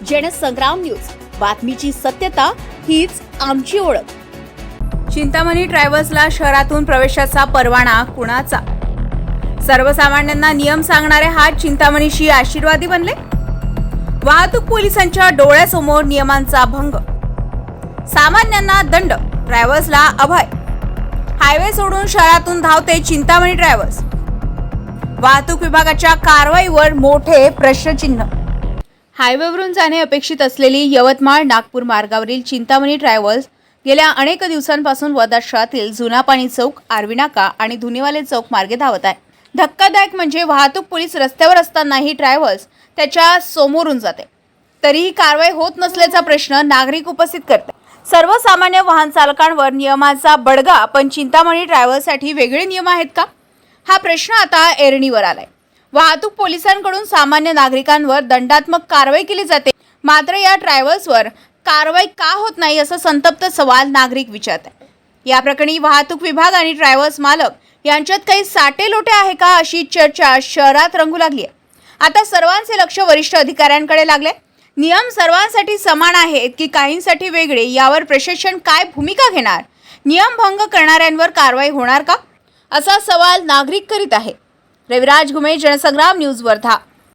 Jansangram news, बातमीची सत्यता हीच आमची ओळख. चिंतामणी ट्रॅव्हल्सला शहरातून प्रवेशाचा परवाना कुणाचा? सर्वसामान्यांना नियम सांगणारे हात चिंतामणीशी आशीर्वादी बनले. वाहतूक पोलिसांच्या डोळ्यासमोर नियमांचा भंग, सामान्यांना दंड, ट्रॅव्हल्सला अभय. हायवे सोडून शहरातून धावते चिंतामणी ट्रॅव्हल्स. वाहतूक विभागाच्या कारवाईवर मोठे प्रश्नचिन्ह. हायवेवरून जाणे अपेक्षित असलेली यवतमाळ नागपूर मार्गावरील चिंतामणी ट्रॅव्हल्स गेल्या अनेक दिवसांपासून वर्धा शहरातील जुना पाणी चौक, आर्वी नाका आणि धुनीवाले चौक मार्गे धावत आहे. धक्कादायक म्हणजे वाहतूक पोलीस रस्त्यावर असतानाही ट्रॅव्हल्स त्याच्या समोरून जाते, तरीही कारवाई होत नसल्याचा प्रश्न नागरिक उपस्थित करतात. सर्वसामान्य वाहन चालकांवर नियमाचा बडगा, पण चिंतामणी ट्रॅव्हल्ससाठी वेगळे नियम आहेत का? हा प्रश्न आता ऐरणीवर आलाय. वाहतूक पोलिसांकडून सामान्य नागरिकांवर दंडात्मक कारवाई केली जाते, मात्र या ट्रॅव्हल्सवर कारवाई का होत नाही असा संतप्त सवाल नागरिक विचारतात. या प्रकरणी वाहतूक विभाग आणि ट्रॅव्हल्स मालक यांच्यात काही साटे लोटे आहे का, अशी चर्चा शहरात रंगू लागली आहे. आता सर्वांचे लक्ष वरिष्ठ अधिकाऱ्यांकडे लागले. नियम सर्वांसाठी समान आहेत की काहींसाठी वेगळे, यावर प्रशासन काय भूमिका घेणार? नियम भंग करणाऱ्यांवर कारवाई होणार का, असा सवाल नागरिक करीत आहे. रविराज घुमे, जनसंग्राम न्यूज, वर्धा.